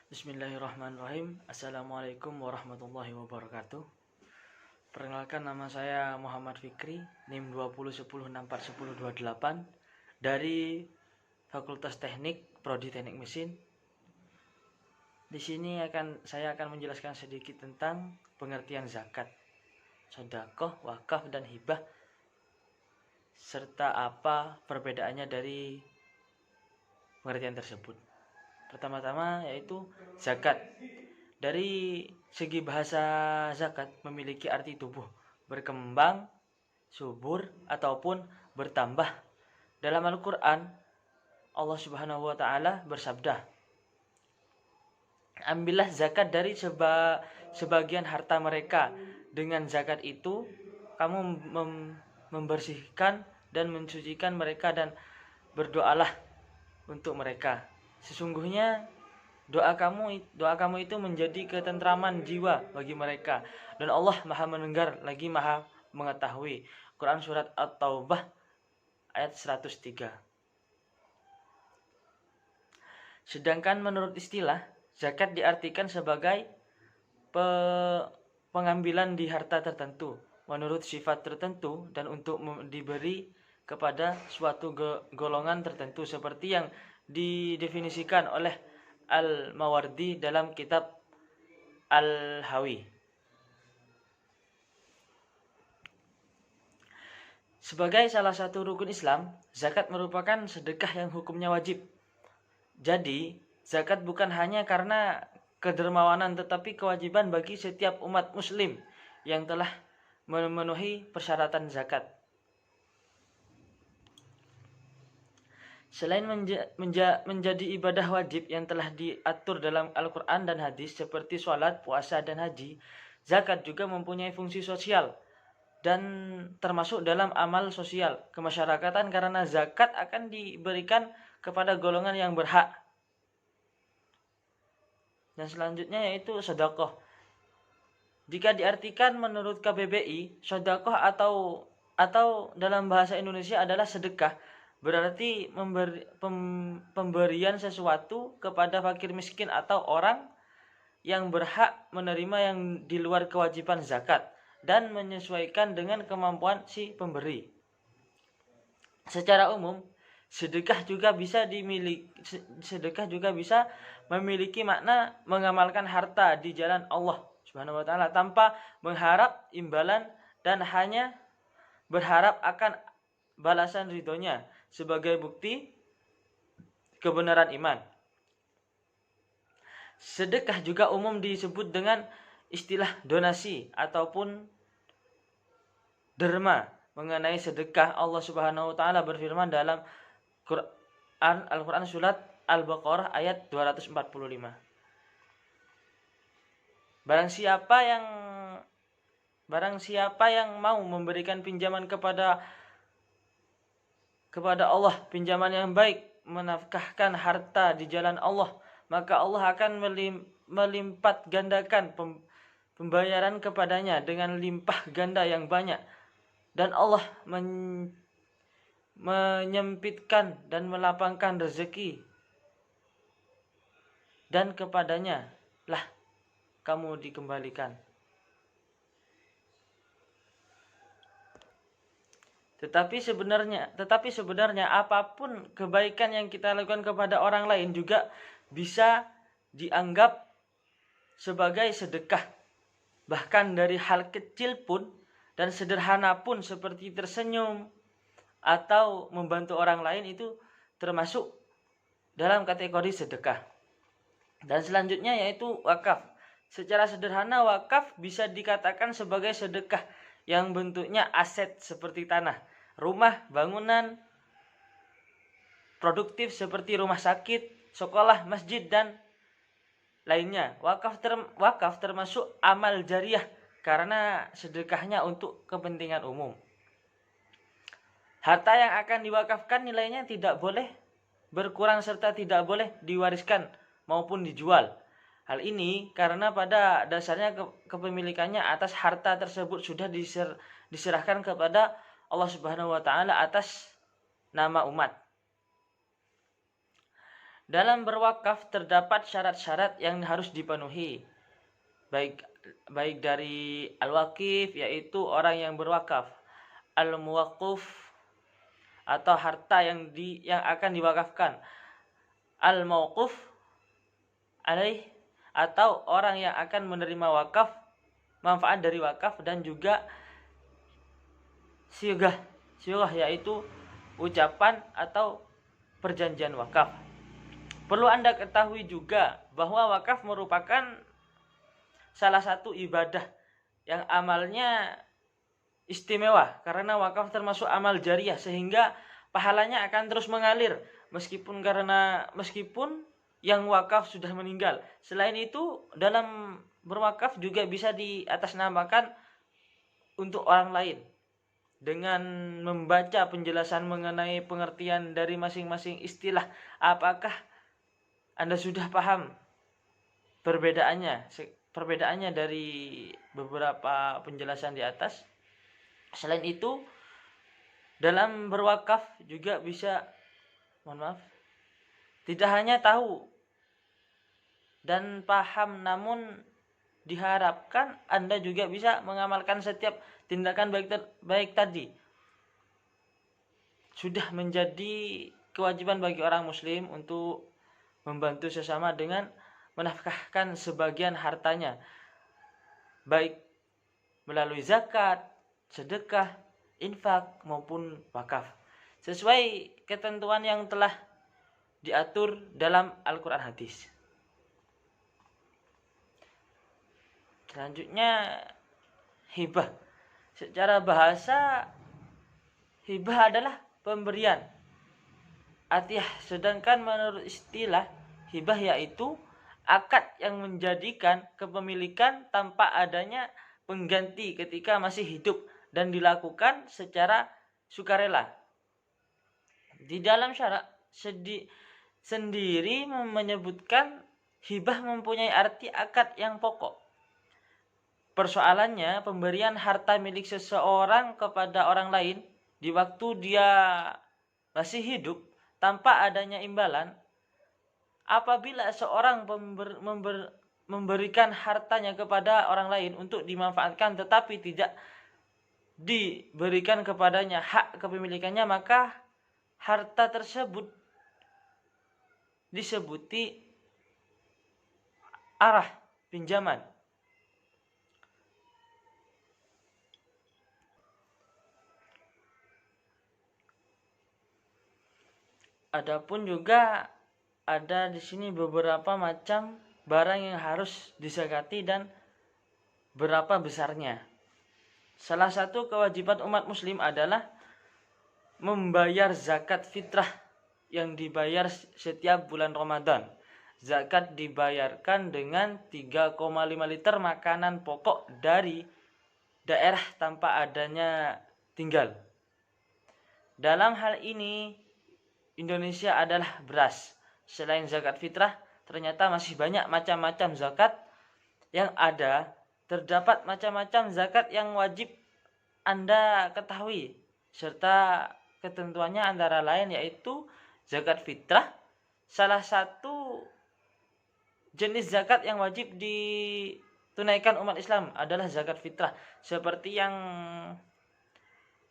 Bismillahirrahmanirrahim. Assalamualaikum warahmatullahi wabarakatuh. Perkenalkan, nama saya Muhammad Fikri, NIM 2010641028 dari Fakultas Teknik, Prodi Teknik Mesin. Di sini saya akan menjelaskan sedikit tentang pengertian zakat, sedekah, wakaf, dan hibah, serta apa perbedaannya dari pengertian tersebut. Pertama-tama yaitu zakat. Dari segi bahasa, zakat memiliki arti tubuh, berkembang, subur, ataupun bertambah. Dalam Al-Quran, Allah Subhanahu wa Ta'ala bersabda, "Ambillah zakat dari sebagian harta mereka. Dengan zakat itu, kamu membersihkan dan mensucikan mereka, dan berdoalah untuk mereka. Sesungguhnya doa kamu itu menjadi ketentraman jiwa bagi mereka, dan Allah Maha mendengar lagi Maha mengetahui." Quran surat At-Taubah ayat 103. Sedangkan menurut istilah, zakat diartikan sebagai pengambilan di harta tertentu menurut sifat tertentu dan untuk diberi kepada suatu golongan tertentu, seperti yang didefinisikan oleh Al-Mawardi dalam kitab Al-Hawi. Sebagai salah satu rukun Islam, zakat merupakan sedekah yang hukumnya wajib. Jadi, zakat bukan hanya karena kedermawanan, tetapi kewajiban bagi setiap umat muslim yang telah memenuhi persyaratan zakat. Selain menjadi ibadah wajib yang telah diatur dalam Al-Quran dan hadis seperti sholat, puasa, dan haji, zakat juga mempunyai fungsi sosial dan termasuk dalam amal sosial kemasyarakatan, karena zakat akan diberikan kepada golongan yang berhak. Dan selanjutnya yaitu sedekah. Jika diartikan menurut KBBI, sedekah atau dalam bahasa Indonesia adalah sedekah, berarti pemberian sesuatu kepada fakir miskin atau orang yang berhak menerima yang di luar kewajiban zakat dan menyesuaikan dengan kemampuan si pemberi. Secara umum, sedekah juga bisa memiliki makna mengamalkan harta di jalan Allah Subhanahu wa Ta'ala tanpa mengharap imbalan dan hanya berharap akan balasan ridhonya sebagai bukti kebenaran iman. Sedekah juga umum disebut dengan istilah donasi ataupun derma. Mengenai sedekah, Allah Subhanahu wa Ta'ala berfirman dalam Al-Quran surat Al-Baqarah ayat 245. Barang siapa yang mau memberikan pinjaman kepada Allah, pinjaman yang baik, menafkahkan harta di jalan Allah, maka Allah akan melipat gandakan pembayaran kepadanya dengan limpah ganda yang banyak, dan Allah menyempitkan dan melapangkan rezeki, dan kepadanya lah kamu dikembalikan. Tetapi sebenarnya apapun kebaikan yang kita lakukan kepada orang lain juga bisa dianggap sebagai sedekah. Bahkan dari hal kecil pun dan sederhana pun seperti tersenyum atau membantu orang lain itu termasuk dalam kategori sedekah. Dan selanjutnya yaitu wakaf. Secara sederhana, wakaf bisa dikatakan sebagai sedekah yang bentuknya aset seperti tanah, rumah, bangunan produktif seperti rumah sakit, sekolah, masjid, dan lainnya. Wakaf termasuk amal jariah karena sedekahnya untuk kepentingan umum. Harta yang akan diwakafkan nilainya tidak boleh berkurang serta tidak boleh diwariskan maupun dijual. Hal ini karena pada dasarnya kepemilikannya atas harta tersebut sudah diserahkan kepada Allah Subhanahu wa Ta'ala atas nama umat. Dalam berwakaf terdapat syarat-syarat yang harus dipenuhi. Baik dari al-waqif, yaitu orang yang berwakaf, al-muwaqquf atau harta yang akan diwakafkan, al-mauquf alaih atau orang yang akan menerima wakaf, manfaat dari wakaf, dan juga siyghah yaitu ucapan atau perjanjian wakaf. Perlu Anda ketahui juga bahwa wakaf merupakan salah satu ibadah yang amalnya istimewa, karena wakaf termasuk amal jariyah sehingga pahalanya akan terus mengalir meskipun yang wakaf sudah meninggal. Selain itu, dalam berwakaf juga bisa diatasnamakan untuk orang lain dengan membaca penjelasan mengenai pengertian dari masing-masing istilah. Apakah Anda sudah paham perbedaannya dari beberapa penjelasan di atas? Selain itu, dalam berwakaf juga bisa tidak hanya tahu dan paham, namun diharapkan Anda juga bisa mengamalkan setiap tindakan baik tadi. Sudah menjadi kewajiban bagi orang muslim untuk membantu sesama dengan menafkahkan sebagian hartanya, baik melalui zakat, sedekah, infak maupun wakaf, sesuai ketentuan yang telah diatur dalam Al-Quran hadis. Selanjutnya, hibah. Secara bahasa, hibah adalah pemberian atiyah, sedangkan menurut istilah, hibah yaitu akad yang menjadikan kepemilikan tanpa adanya pengganti ketika masih hidup dan dilakukan secara sukarela. Di dalam syarak sendiri menyebutkan hibah mempunyai arti akad yang pokok. Persoalannya, pemberian harta milik seseorang kepada orang lain di waktu dia masih hidup tanpa adanya imbalan. Apabila seorang memberikan hartanya kepada orang lain untuk dimanfaatkan tetapi tidak diberikan kepadanya hak kepemilikannya, maka harta tersebut disebuti arah pinjaman. Adapun juga ada di sini beberapa macam barang yang harus disakati dan berapa besarnya. Salah satu kewajiban umat muslim adalah membayar zakat fitrah yang dibayar setiap bulan Ramadan. Zakat dibayarkan dengan 3,5 liter makanan pokok dari daerah tanpa adanya tinggal. Dalam hal ini, Indonesia adalah beras. Selain zakat fitrah, ternyata masih banyak macam-macam zakat yang ada. Terdapat macam-macam zakat yang wajib Anda ketahui, serta ketentuannya antara lain yaitu zakat fitrah. Salah satu jenis zakat yang wajib ditunaikan umat Islam adalah zakat fitrah. Seperti yang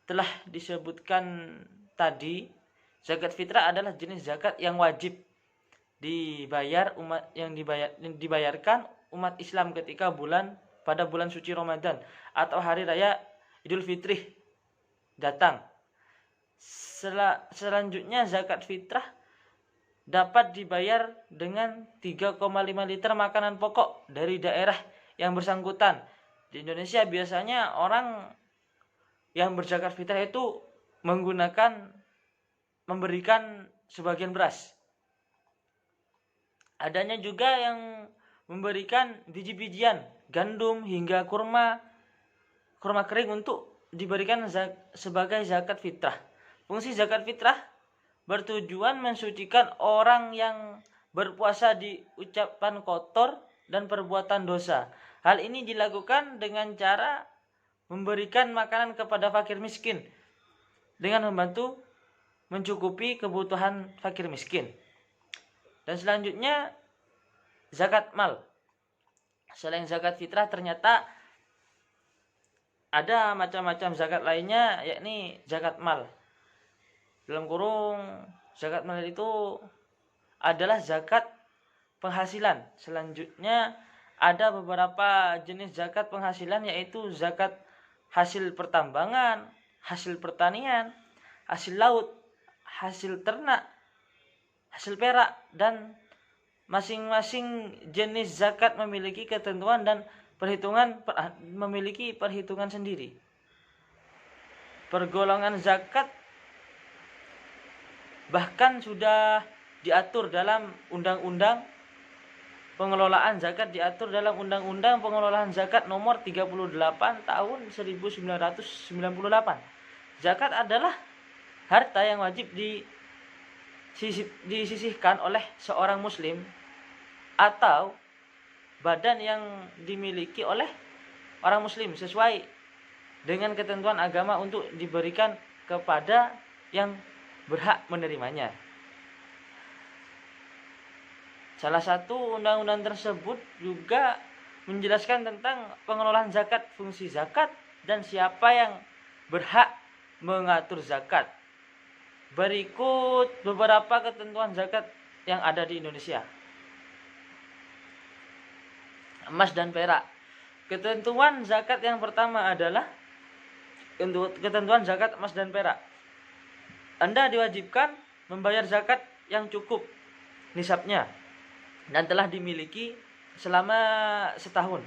telah disebutkan tadi, zakat fitrah adalah jenis zakat yang wajib dibayarkan umat Islam ketika pada bulan suci Ramadan atau hari raya Idul Fitri datang. Selanjutnya, zakat fitrah dapat dibayar dengan 3,5 liter makanan pokok dari daerah yang bersangkutan. Di Indonesia biasanya orang yang berzakat fitrah itu memberikan sebagian beras. Adanya juga yang memberikan biji-bijian, gandum hingga kurma kering untuk diberikan sebagai zakat fitrah. Fungsi zakat fitrah bertujuan mensucikan orang yang berpuasa di ucapan kotor dan perbuatan dosa. Hal ini dilakukan dengan cara memberikan makanan kepada fakir miskin dengan membantu mencukupi kebutuhan fakir miskin. Dan selanjutnya zakat mal. Selain zakat fitrah ternyata ada macam-macam zakat lainnya, yakni zakat mal. Dalam kurung, zakat mal itu adalah zakat penghasilan. Selanjutnya ada beberapa jenis zakat penghasilan, yaitu zakat hasil pertambangan, hasil pertanian, hasil laut, hasil ternak, hasil perak, dan masing-masing jenis zakat memiliki ketentuan dan memiliki perhitungan sendiri. Pergolongan zakat bahkan sudah diatur dalam undang-undang pengelolaan zakat, diatur dalam undang-undang pengelolaan zakat nomor 38 tahun 1998. Zakat adalah harta yang wajib disisihkan oleh seorang muslim atau badan yang dimiliki oleh orang muslim sesuai dengan ketentuan agama untuk diberikan kepada yang berhak menerimanya. Salah satu undang-undang tersebut juga menjelaskan tentang pengelolaan zakat, fungsi zakat, dan siapa yang berhak mengatur zakat. Berikut beberapa ketentuan zakat yang ada di Indonesia. Emas dan perak. Ketentuan zakat yang pertama adalah ketentuan zakat emas dan perak. Anda diwajibkan membayar zakat yang cukup nisabnya dan telah dimiliki selama setahun.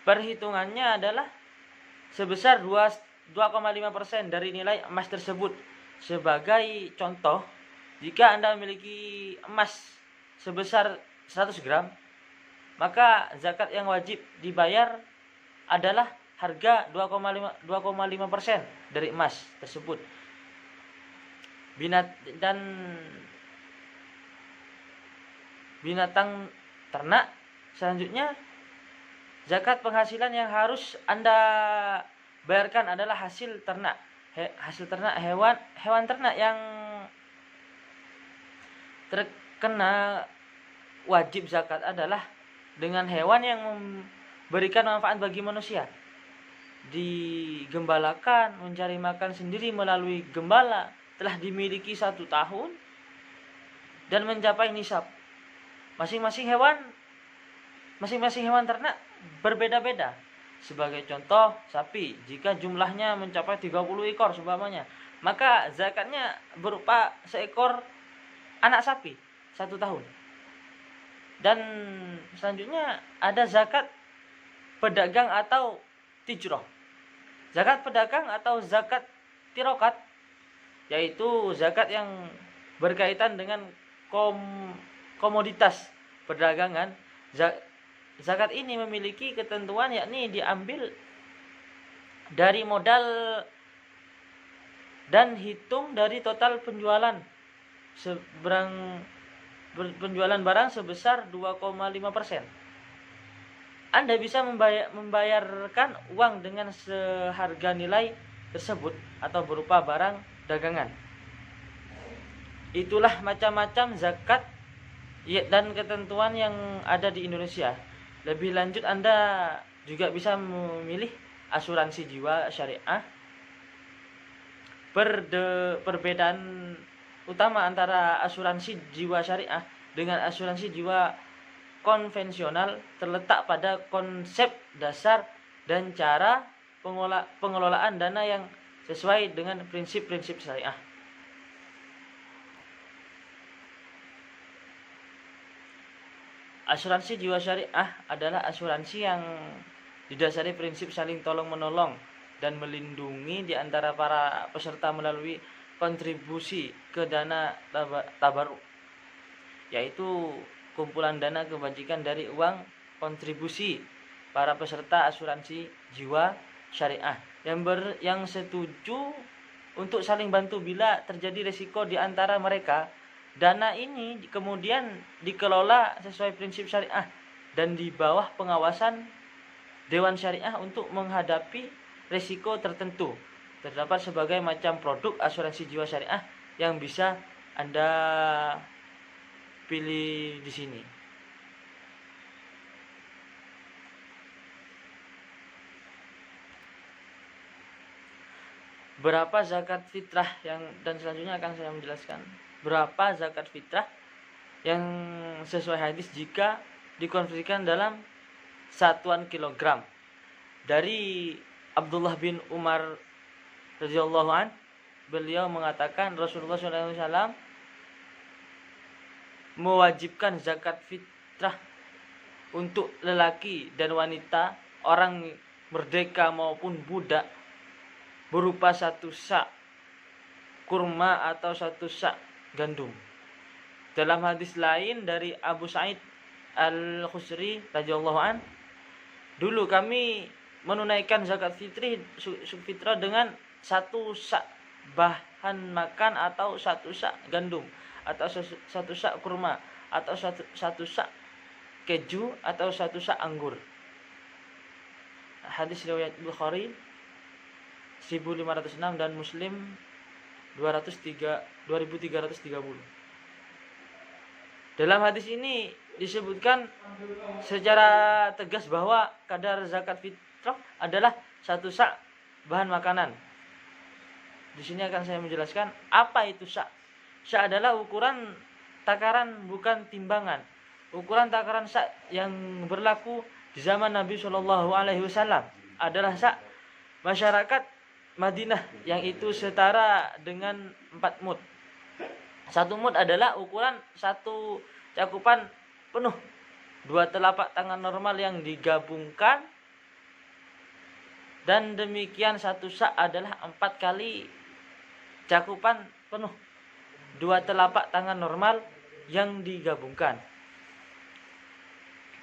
Perhitungannya adalah sebesar 2,5% dari nilai emas tersebut. Sebagai contoh, jika Anda memiliki emas sebesar 100 gram, maka zakat yang wajib dibayar adalah harga 2,5% dari emas tersebut. Binatang ternak, selanjutnya zakat penghasilan yang harus Anda bayarkan adalah hasil ternak. Hewan ternak yang terkena wajib zakat adalah dengan hewan yang memberikan manfaat bagi manusia, digembalakan, mencari makan sendiri melalui gembala, telah dimiliki 1 tahun dan mencapai nisab. Masing-masing hewan ternak berbeda-beda. Sebagai contoh, sapi, jika jumlahnya mencapai 30 ekor seumpamanya, maka zakatnya berupa seekor anak sapi 1 tahun. Dan selanjutnya ada zakat pedagang atau tijroh. Zakat pedagang atau zakat tirokat, yaitu zakat yang berkaitan dengan komoditas perdagangan. Zakat ini memiliki ketentuan, yakni diambil dari modal dan hitung dari total penjualan barang sebesar 2,5%. Anda bisa membayarkan uang dengan seharga nilai tersebut atau berupa barang dagangan. Itulah macam-macam zakat dan ketentuan yang ada di Indonesia. Lebih lanjut, Anda juga bisa memilih asuransi jiwa syariah. Perbedaan utama antara asuransi jiwa syariah dengan asuransi jiwa konvensional terletak pada konsep dasar dan cara pengelolaan dana yang sesuai dengan prinsip-prinsip syariah. Asuransi jiwa syariah adalah asuransi yang didasari prinsip saling tolong-menolong dan melindungi di antara para peserta melalui kontribusi ke dana tabaruk, yaitu kumpulan dana kebajikan dari uang kontribusi para peserta asuransi jiwa syariah yang setuju untuk saling bantu bila terjadi risiko di antara mereka. Dana ini kemudian dikelola sesuai prinsip syariah dan di bawah pengawasan Dewan Syariah untuk menghadapi risiko tertentu. Terdapat sebagai macam produk asuransi jiwa syariah yang bisa Anda pilih di sini. Berapa zakat fitrah dan selanjutnya akan saya menjelaskan berapa zakat fitrah yang sesuai hadis jika dikonversikan dalam satuan kilogram. Dari Abdullah bin Umar radhiyallahu an, beliau mengatakan Rasulullah SAW mewajibkan zakat fitrah untuk lelaki dan wanita, orang merdeka maupun budak, berupa 1 sak kurma atau 1 sak gandum. Dalam hadis lain dari Abu Sa'id Al-Khudri radhiyallahu an, dulu kami menunaikan zakat fitrah dengan 1 sak bahan makan atau 1 sak gandum atau 1 sak kurma atau 1 sak keju atau 1 sak anggur. Hadis riwayat Bukhari 1506 dan Muslim 2330. Dalam hadis ini disebutkan secara tegas bahwa kadar zakat fitrah adalah 1 sak bahan makanan. Di sini akan saya menjelaskan apa itu sak. Sak adalah ukuran takaran, bukan timbangan. Ukuran takaran sak yang berlaku di zaman Nabi Shallallahu Alaihi Wasallam adalah sak masyarakat Madinah, yang itu setara dengan 4 mud. 1 mud adalah ukuran 1 cakupan penuh 2 telapak tangan normal yang digabungkan, dan demikian 1 sak adalah 4 kali cakupan penuh 2 telapak tangan normal yang digabungkan.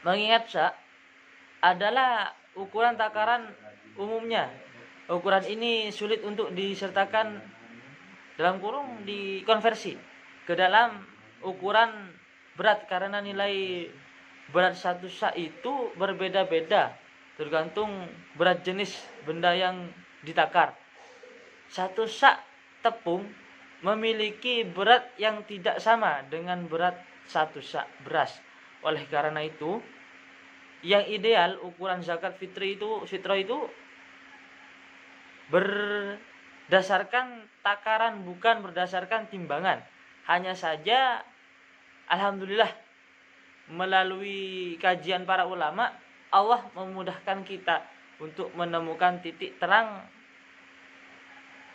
Mengingat sak adalah ukuran takaran umumnya, ukuran ini sulit untuk disertakan dalam kurung dikonversi ke dalam ukuran berat, karena nilai berat 1 sak itu berbeda-beda tergantung berat jenis benda yang ditakar. 1 sak tepung memiliki berat yang tidak sama dengan berat 1 sak beras. Oleh karena itu, yang ideal ukuran zakat fitrah itu berdasarkan takaran, bukan berdasarkan timbangan. Hanya saja alhamdulillah melalui kajian para ulama, Allah memudahkan kita untuk menemukan titik terang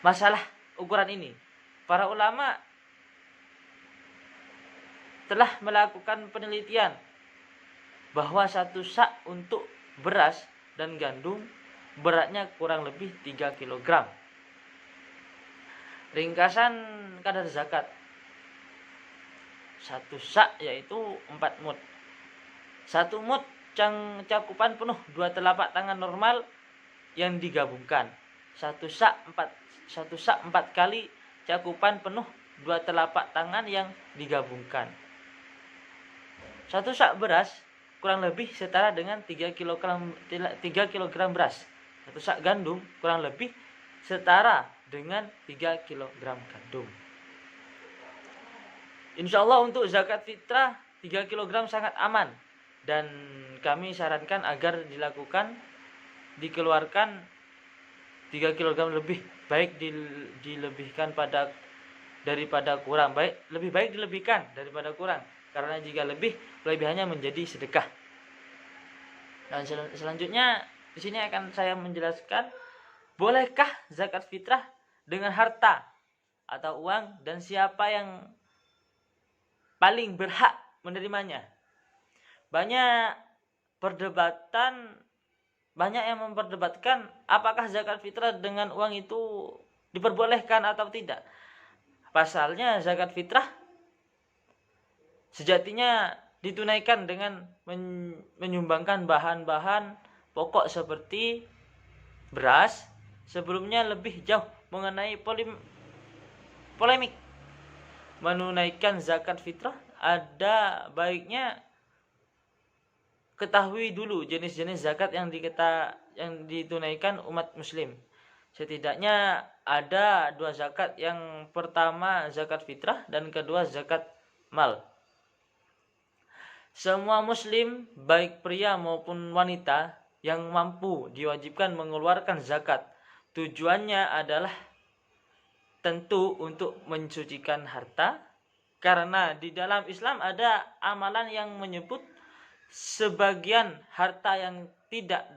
masalah ukuran ini. Para ulama telah melakukan penelitian bahwa 1 sak untuk beras dan gandum beratnya kurang lebih 3 kg. Ringkasan kadar zakat 1 sak yaitu 4 mud. 1 mud cakupan penuh 2 telapak tangan normal yang digabungkan. 1 sak 4 kali cakupan penuh 2 telapak tangan yang digabungkan. 1 sak beras kurang lebih setara dengan 3 kg beras. 1 sak gandum kurang lebih setara dengan 3 kg gandum. Insya Allah untuk zakat fitrah 3 kg sangat aman, dan kami sarankan agar dikeluarkan 3 kg lebih, baik dilebihkan daripada kurang. Lebih baik dilebihkan daripada kurang, karena jika lebih, kelebihannya menjadi sedekah. Dan selanjutnya di sini akan saya menjelaskan, bolehkah zakat fitrah dengan harta atau uang, dan siapa yang paling berhak menerimanya. Banyak yang memperdebatkan apakah zakat fitrah dengan uang itu diperbolehkan atau tidak. Pasalnya zakat fitrah sejatinya ditunaikan dengan menyumbangkan bahan-bahan pokok seperti beras. Sebelumnya lebih jauh mengenai polemik menunaikan zakat fitrah, ada baiknya ketahui dulu jenis-jenis zakat yang ditunaikan umat muslim. Setidaknya ada 2 zakat. Yang pertama zakat fitrah dan kedua zakat mal. Semua muslim, baik pria maupun wanita yang mampu diwajibkan mengeluarkan zakat. Tujuannya adalah tentu untuk mensucikan harta, karena di dalam Islam ada amalan yang menyebut sebagian harta yang tidak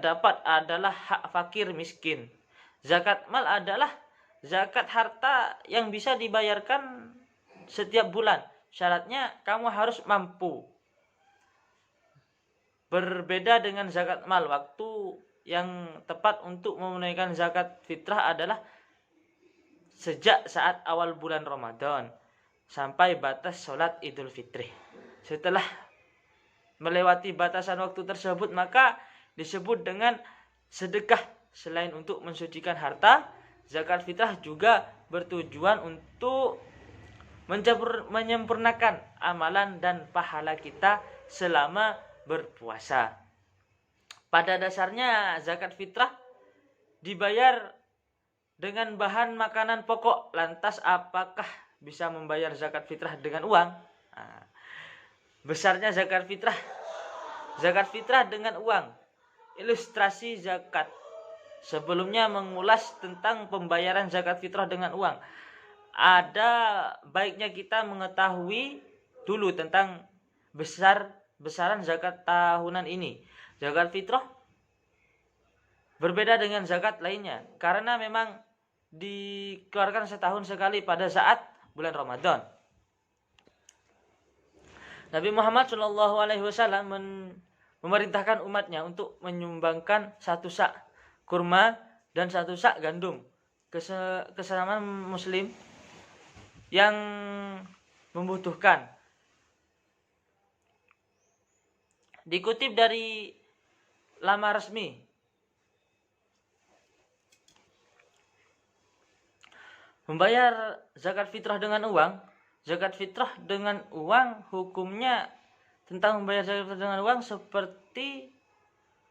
dapat adalah hak fakir miskin. Zakat mal adalah zakat harta yang bisa dibayarkan setiap bulan. Syaratnya kamu harus mampu. Berbeda dengan zakat mal, waktu yang tepat untuk menunaikan zakat fitrah adalah sejak saat awal bulan Ramadan sampai batas sholat Idul Fitri. Setelah melewati batasan waktu tersebut, maka disebut dengan sedekah. Selain untuk mensucikan harta, zakat fitrah juga bertujuan untuk menyempurnakan amalan dan pahala kita selama berpuasa. Pada dasarnya zakat fitrah dibayar dengan bahan makanan pokok. Lantas apakah bisa membayar zakat fitrah dengan uang? Besarnya zakat fitrah. Zakat fitrah dengan uang. Ilustrasi zakat. Sebelumnya mengulas tentang pembayaran zakat fitrah dengan uang, ada baiknya kita mengetahui dulu tentang besaran zakat tahunan ini. Zakat fitrah berbeda dengan zakat lainnya karena memang dikeluarkan setahun sekali pada saat bulan Ramadan. Nabi Muhammad SAW memerintahkan umatnya untuk menyumbangkan 1 sak kurma dan 1 sak gandum ke sesama muslim yang membutuhkan. Dikutip dari laman resmi, membayar zakat fitrah dengan uang. Zakat fitrah dengan uang hukumnya tentang membayar zakat fitrah dengan uang seperti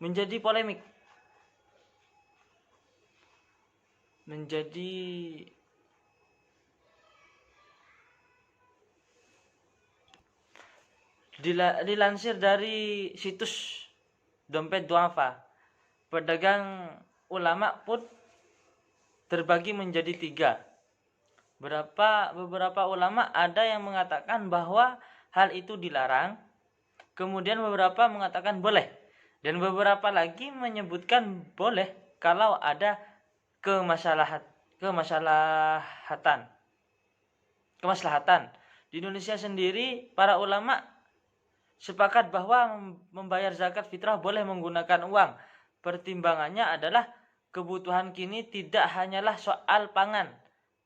menjadi polemik. Dilansir dari situs Dompet Duafa, pedagang ulama pun terbagi menjadi 3. Beberapa ulama ada yang mengatakan bahwa hal itu dilarang, kemudian beberapa mengatakan boleh, dan beberapa lagi menyebutkan boleh kalau ada kemaslahatan. Di Indonesia sendiri para ulama sepakat bahwa membayar zakat fitrah boleh menggunakan uang. Pertimbangannya adalah kebutuhan kini tidak hanyalah soal pangan.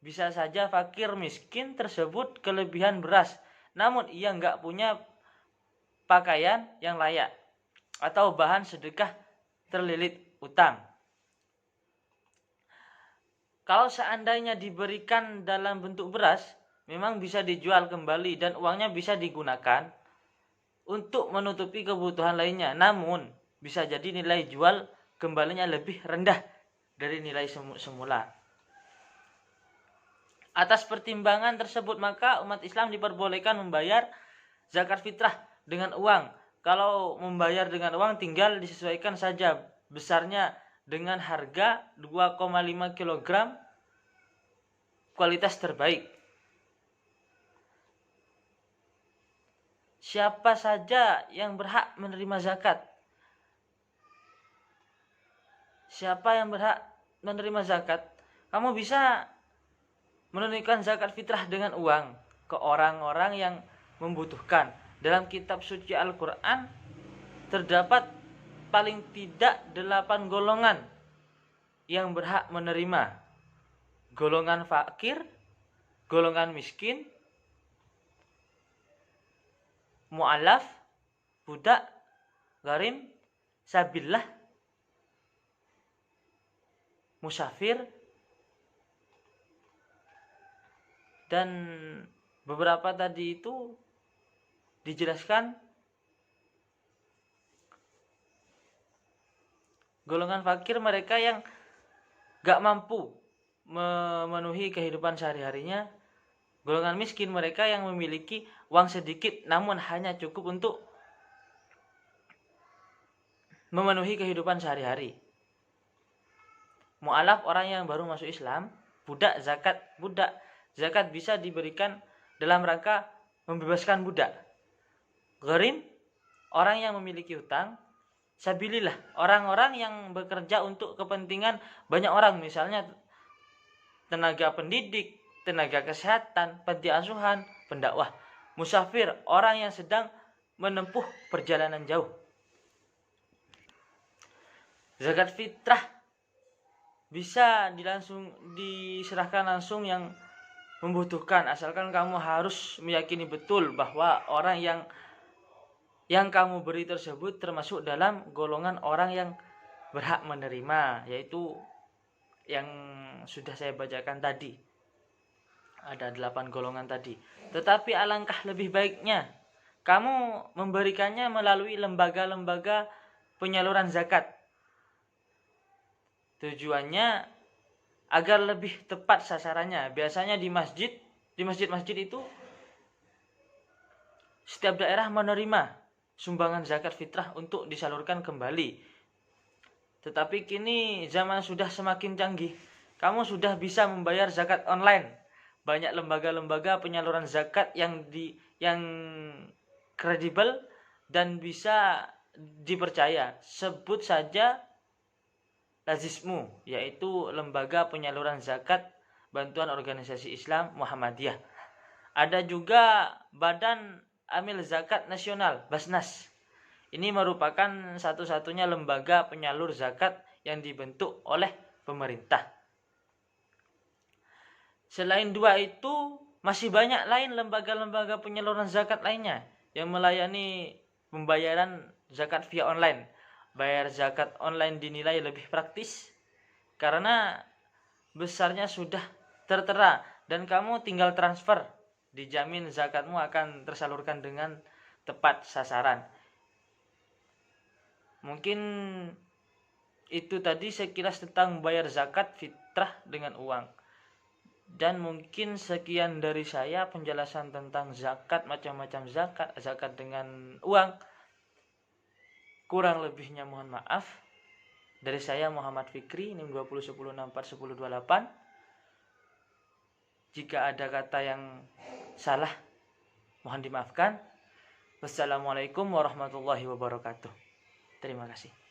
Bisa saja fakir miskin tersebut kelebihan beras, namun ia nggak punya pakaian yang layak atau bahan sedekah terlilit utang. Kalau seandainya diberikan dalam bentuk beras, memang bisa dijual kembali dan uangnya bisa digunakan untuk menutupi kebutuhan lainnya. Namun, bisa jadi nilai jual kembalinya lebih rendah dari nilai semula. Atas pertimbangan tersebut, maka umat Islam diperbolehkan membayar zakat fitrah dengan uang. Kalau membayar dengan uang tinggal disesuaikan saja besarnya dengan harga 2,5 kg kualitas terbaik. Siapa saja yang berhak menerima zakat? Siapa yang berhak menerima zakat? Kamu bisa menunaikan zakat fitrah dengan uang ke orang-orang yang membutuhkan. Dalam kitab suci Al-Quran terdapat paling tidak 8 golongan yang berhak menerima. Golongan fakir, golongan miskin, mu'alaf, budak, gharim, sabillah, musafir, dan beberapa tadi itu dijelaskan. Golongan fakir mereka yang gak mampu memenuhi kehidupan sehari-harinya. Golongan miskin mereka yang memiliki uang sedikit namun hanya cukup untuk memenuhi kehidupan sehari-hari. Mu'alaf orang yang baru masuk Islam, budak zakat bisa diberikan dalam rangka membebaskan budak. Gharim orang yang memiliki hutang. Sabilillah orang-orang yang bekerja untuk kepentingan banyak orang, misalnya tenaga pendidik, tenaga kesehatan, panti asuhan, pendakwah. Musafir orang yang sedang menempuh perjalanan jauh. Zakat fitrah bisa diserahkan langsung yang membutuhkan, asalkan kamu harus meyakini betul bahwa orang yang kamu beri tersebut termasuk dalam golongan orang yang berhak menerima, yaitu yang sudah saya bacakan tadi. Ada 8 golongan tadi. Tetapi alangkah lebih baiknya kamu memberikannya melalui lembaga-lembaga penyaluran zakat. Tujuannya agar lebih tepat sasarannya. Biasanya di masjid-masjid itu setiap daerah menerima sumbangan zakat fitrah untuk disalurkan kembali. Tetapi kini zaman sudah semakin canggih. Kamu sudah bisa membayar zakat online. Banyak lembaga-lembaga penyaluran zakat yang kredibel dan bisa dipercaya. Sebut saja Lazismu, yaitu lembaga penyaluran zakat bantuan organisasi Islam Muhammadiyah. Ada juga Badan Amil Zakat Nasional, Basnas. Ini merupakan satu-satunya lembaga penyalur zakat yang dibentuk oleh pemerintah. Selain dua itu, masih banyak lain lembaga-lembaga penyaluran zakat lainnya yang melayani pembayaran zakat via online. Bayar zakat online dinilai lebih praktis karena besarnya sudah tertera dan kamu tinggal transfer. Dijamin zakatmu akan tersalurkan dengan tepat sasaran. Mungkin itu tadi sekilas tentang membayar zakat fitrah dengan uang. Dan mungkin sekian dari saya penjelasan tentang zakat, macam-macam zakat dengan uang. Kurang lebihnya mohon maaf. Dari saya Muhammad Fikri, NIM 2010641028. Jika ada kata yang salah, mohon dimaafkan. Wassalamualaikum warahmatullahi wabarakatuh. Terima kasih.